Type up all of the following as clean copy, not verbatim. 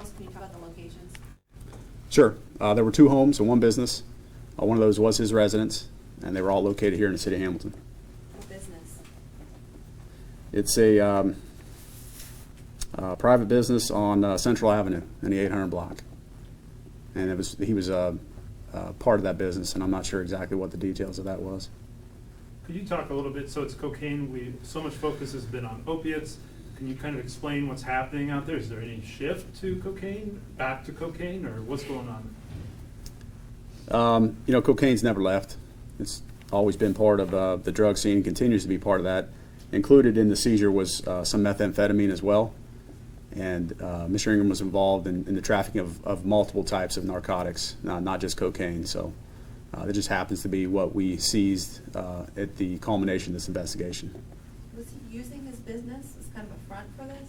details? Can you talk about the locations? Sure. There were 2 homes and 1 business. One of those was his residence, and they were all located here in the city of Hamilton. What business? It's a private business on Central Avenue in the 800 block. And he was part of that business, and I'm not sure exactly what the details of that was. Could you talk a little bit, so it's cocaine, so much focus has been on opiates. Can you kind of explain what's happening out there? Is there any shift to cocaine, back to cocaine, or what's going on? Cocaine's never left. It's always been part of the drug scene, continues to be part of that. Included in the seizure was some methamphetamine as well. And Mr. Ingram was involved in the trafficking of multiple types of narcotics, not just cocaine. So that just happens to be what we seized at the culmination of this investigation. Was he using his business as kind of a front for this?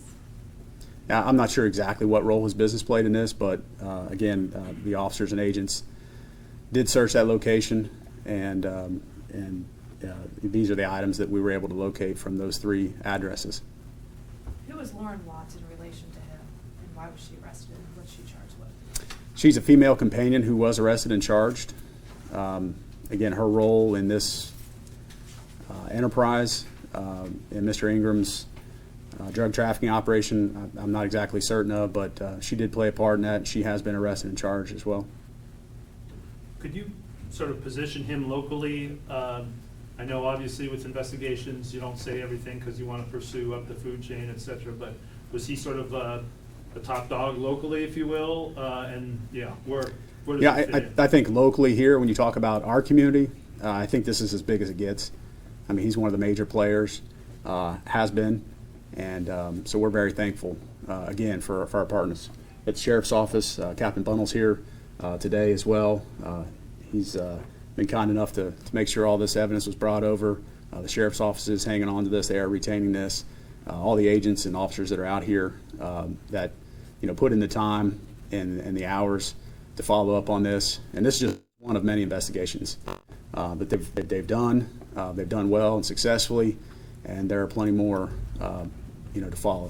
I'm not sure exactly what role his business played in this, but again, the officers and agents did search that location, and these are the items that we were able to locate from those 3 addresses. Who was Lauren Watts in relation to him, and why was she arrested, and what's she charged with? She's a female companion who was arrested and charged. Again, her role in this enterprise, in Mr. Ingram's drug trafficking operation, I'm not exactly certain of, but she did play a part in that, and she has been arrested and charged as well. Could you sort of position him locally? I know obviously with investigations you don't say everything because you want to pursue up the food chain, et cetera, but was he sort of the top dog locally, if you will? Where does he fit in? I think locally here, when you talk about our community, I think this is as big as it gets. I mean, he's one of the major players, has been, and so we're very thankful, again, for our partners. At the Sheriff's Office, Captain Bunnell's here today as well. He's been kind enough to make sure all this evidence was brought over. The Sheriff's Office is hanging on to this. They are retaining this. All the agents and officers that are out here that put in the time and the hours to follow up on this. And this is just one of many investigations that they've done. They've done well and successfully, and there are plenty more to follow.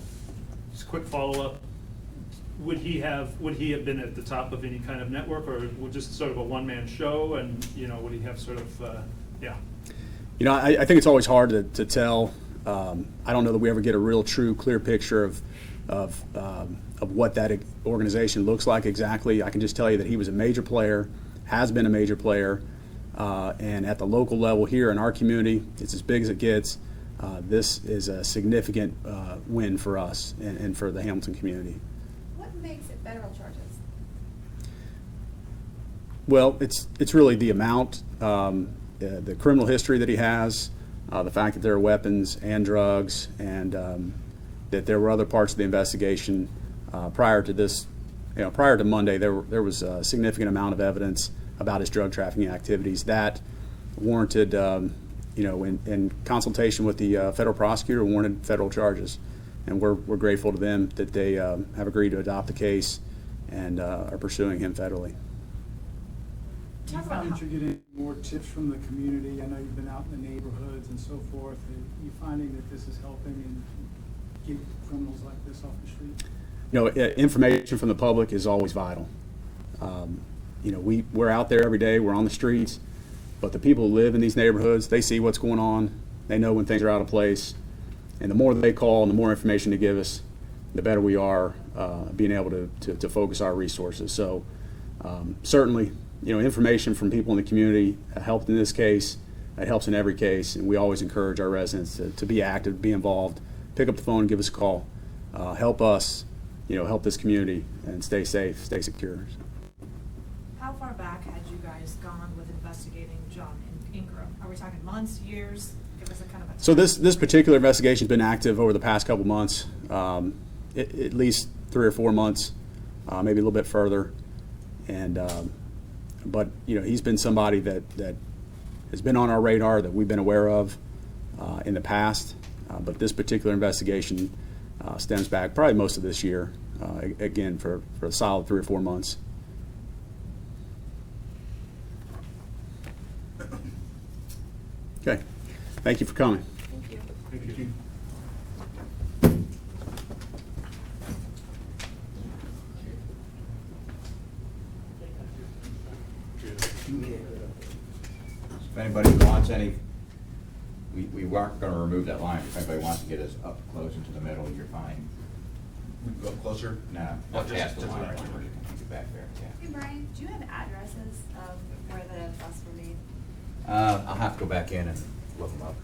Just a quick follow-up. Would he have been at the top of any kind of network, or just sort of a one-man show? And would he have sort of I think it's always hard to tell. I don't know that we ever get a real, true, clear picture of what that organization looks like exactly. I can just tell you that he was a major player, has been a major player, and at the local level here in our community, it's as big as it gets. This is a significant win for us and for the Hamilton community. What makes it federal charges? Well, it's really the amount, the criminal history that he has, the fact that there are weapons and drugs, and that there were other parts of the investigation prior to this. Prior to Monday, there was a significant amount of evidence about his drug trafficking activities that warranted, in consultation with the federal prosecutor, warranted federal charges. And we're grateful to them that they have agreed to adopt the case and are pursuing him federally. Do you find that you're getting more tips from the community? I know you've been out in the neighborhoods and so forth. Are you finding that this is helping and keep criminals like this off the street? Information from the public is always vital. We're out there every day. We're on the streets. But the people who live in these neighborhoods, they see what's going on. They know when things are out of place. And the more they call and the more information they give us, the better we are being able to focus our resources. So certainly, information from people in the community helped in this case. It helps in every case, and we always encourage our residents to be active, be involved, pick up the phone, give us a call, help us, help this community, and stay safe, stay secure. How far back had you guys gone with investigating John Ingram? Are we talking months, years? Give us a kind of a. So this particular investigation has been active over the past couple months, at least 3 or 4 months, maybe a little bit further, and but he's been somebody that has been on our radar, that we've been aware of in the past, but this particular investigation stems back probably most of this year, again for a solid 3 or 4 months. Okay, thank you for coming. Thank you. Thank you. If anybody wants any, we weren't gonna remove that line. If anybody wants to get us up close into the middle, you're fine. We can go closer? No, Oh, not just- past the just line. right here. Get back there, Hey Brian, do you have addresses of where the busts were made? yeah. I'll have to go back in and look them up.